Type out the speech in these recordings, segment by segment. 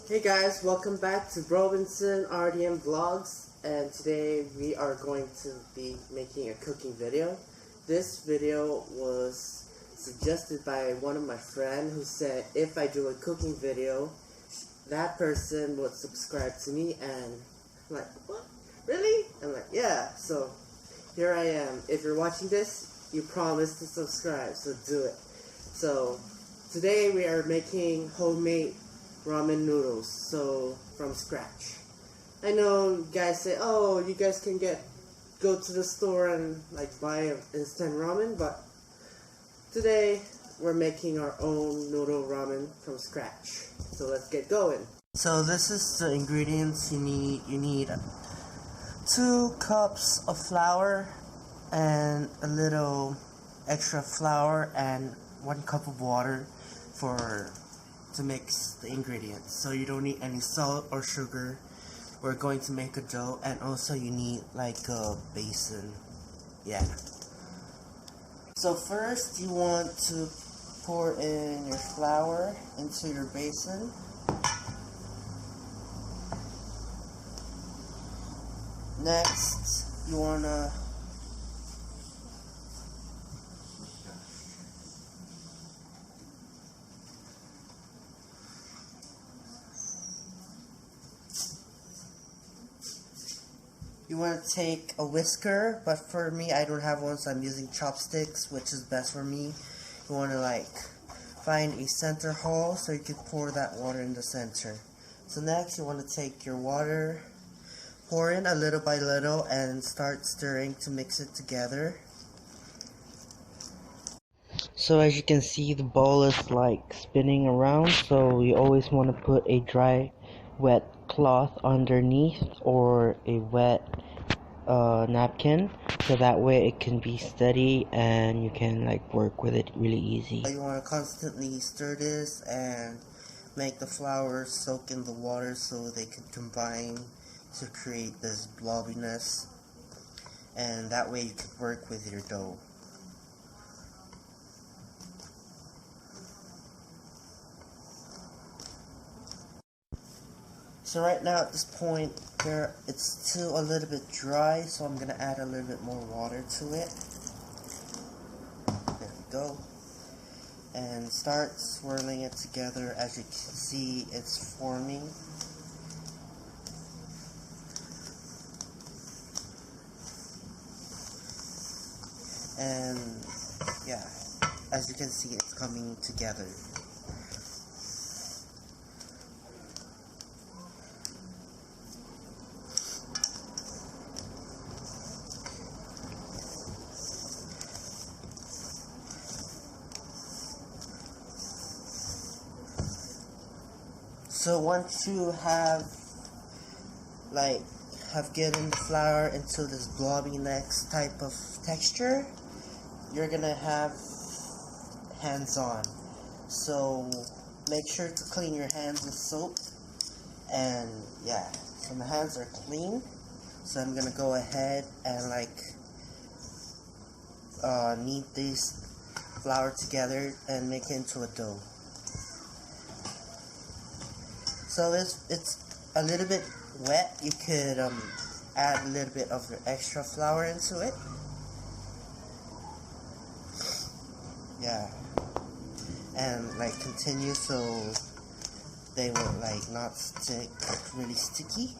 Hey guys, welcome back to Robinson RDM Vlogs, and today we are going to be making a cooking video. This video was suggested by one of my friends who said if I do a cooking video, that person would subscribe to me, and I'm like, what? Really? I'm like, yeah, so here I am. If you're watching this, you promised to subscribe, so do it. So today we are making homemade ramen noodles, so from scratch. I know you guys say, oh, you guys can go to the store and like buy instant ramen, but today we're making our own noodle ramen from scratch. So let's get going. So this is the ingredients you need. You need 2 cups of flour and a little extra flour and 1 cup of water to mix the ingredients. So you don't need any salt or sugar. We're going to make a dough, and also you need like a basin. Yeah. So first you want to pour in your flour into your basin. Next, you want to take a whisker, but for me I don't have one, so I'm using chopsticks, which is best for me. You want to like find a center hole so you can pour that water in the center. So next you want to take your water, pour in a little by little, and start stirring to mix it together. So as you can see, the bowl is like spinning around, so you always want to put a dry wet cloth underneath or a wet napkin, so that way it can be steady and you can like work with it really easy. You want to constantly stir this and make the flour soak in the water so they can combine to create this blobbiness, and that way you can work with your dough. So right now at this point, it's still a little bit dry, so I'm going to add a little bit more water to it. There we go. And start swirling it together. As you can see, it's forming. And yeah, as you can see, it's coming together. So once you have getting the flour into this blobbiness type of texture, you're gonna have hands on. So make sure to clean your hands with soap. And yeah, so my hands are clean. So I'm gonna go ahead and knead this flour together and make it into a dough. So it's a little bit wet. You could add a little bit of your extra flour into it. Yeah, and continue so they will not stick really sticky.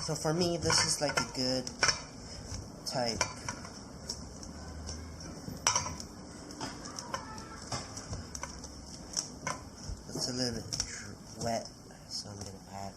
So for me, this is a good type. It's a little bit wet, so I'm gonna add.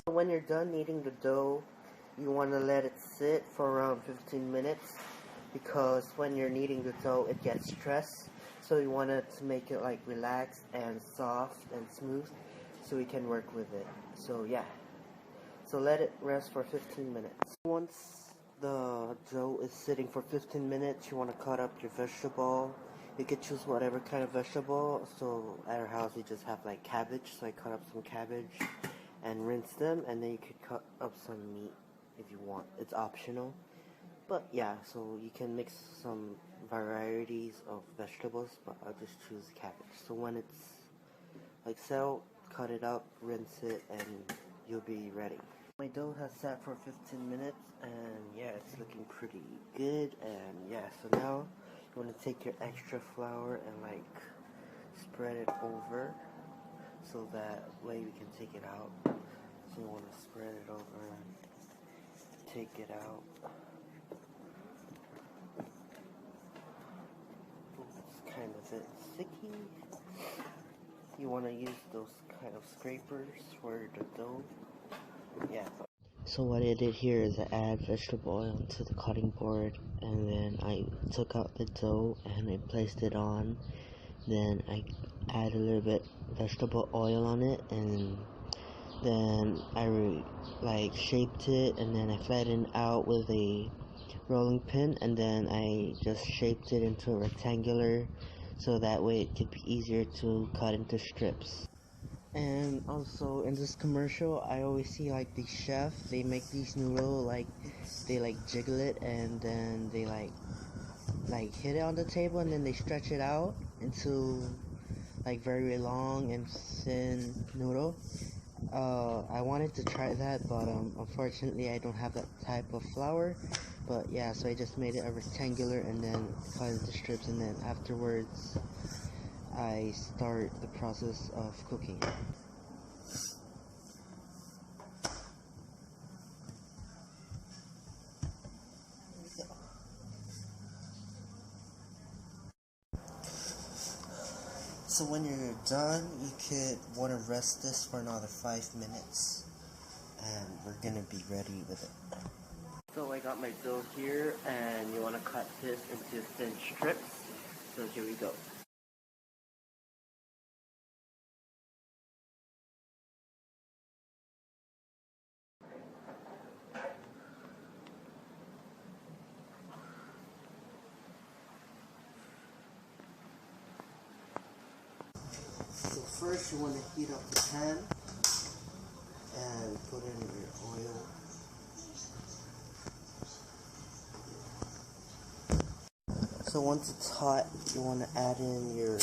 When you're done kneading the dough, you want to let it sit for around 15 minutes, because when you're kneading the dough it gets stressed, so you want it to make it relaxed and soft and smooth so we can work with it. So yeah, so let it rest for 15 minutes. Once the dough is sitting for 15 minutes, you want to cut up your vegetable. You could choose whatever kind of vegetable. So at our house we just have like cabbage, so I cut up some cabbage and rinse them, and then you could cut up some meat if you want. It's optional. But yeah, so you can mix some varieties of vegetables, but I'll just choose cabbage. So when it's like settled, cut it up, rinse it, and you'll be ready. My dough has sat for 15 minutes, and yeah, it's looking pretty good. And yeah, so now you want to take your extra flour and like spread it over, so that way we can take it out. So you want to spread it over and take it out. It's kind of a bit sticky. You want to use those kind of scrapers for the dough. Yeah. So what I did here is I add vegetable oil to the cutting board, and then I took out the dough and I placed it on. Then I add a little bit vegetable oil on it, and then I like shaped it, and then I flattened out with a rolling pin, and then I just shaped it into a rectangular, so that way it could be easier to cut into strips. And also in this commercial, I always see like the chef, they make these noodles, like they like jiggle it, and then they like hit it on the table, and then they stretch it out into like very long and thin noodle. I wanted to try that, but unfortunately I don't have that type of flour. But yeah, so I just made it a rectangular and then cut it into strips, and then afterwards I start the process of cooking it. So when you're done, you could want to rest this for another 5 minutes, and we're gonna be ready with it. So I got my dough here, and you want to cut this into thin strips. So here we go. So first you want to heat up the pan and put in your oil. So once it's hot, you want to add in your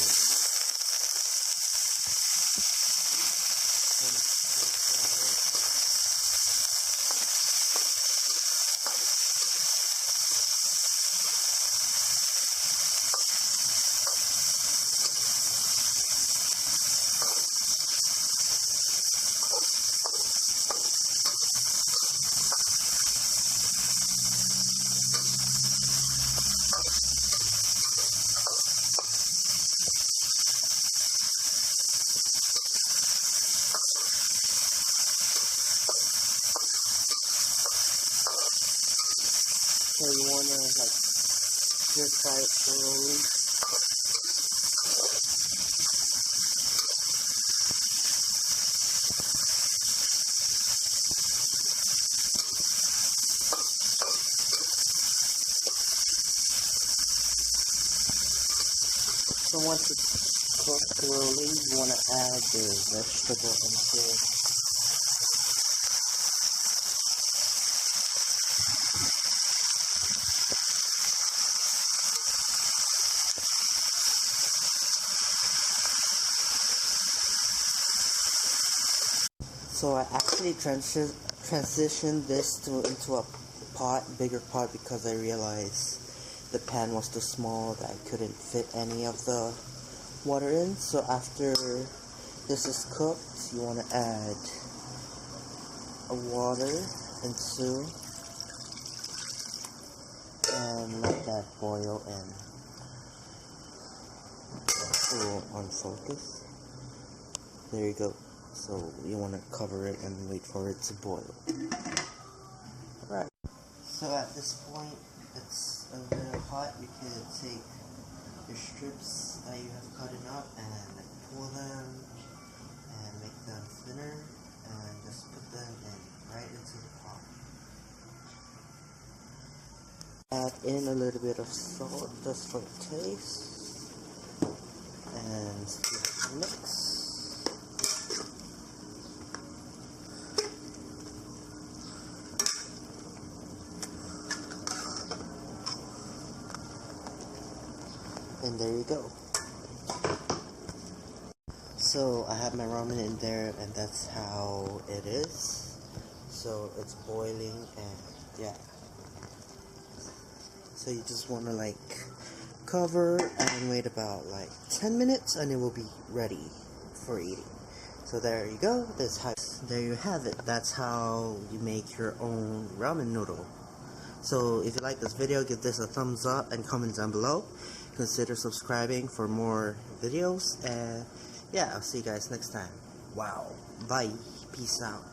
so you want to like stir fry it slowly. So once it's cooked slowly, you want to add the vegetable into it. So I actually transitioned this into a bigger pot, because I realized the pan was too small, that I couldn't fit any of the water in. So after this is cooked, you want to add water into, and let that boil in. On focus. There you go. So you want to cover it and wait for it to boil. Alright. So at this point, it's a little hot. You can take your strips that you have cut up and pull them and make them thinner, and just put them in right into the pot. Add in a little bit of salt just for taste. And mix. And there you go. So I have my ramen in there, and that's how it is. So it's boiling, and yeah. So you just want to like cover and wait about like 10 minutes, and it will be ready for eating. So there you go. There you have it. That's how you make your own ramen noodle. So if you like this video, give this a thumbs up and comment down below. Consider subscribing for more videos, and yeah, I'll see you guys next time. Wow. Bye. Peace out.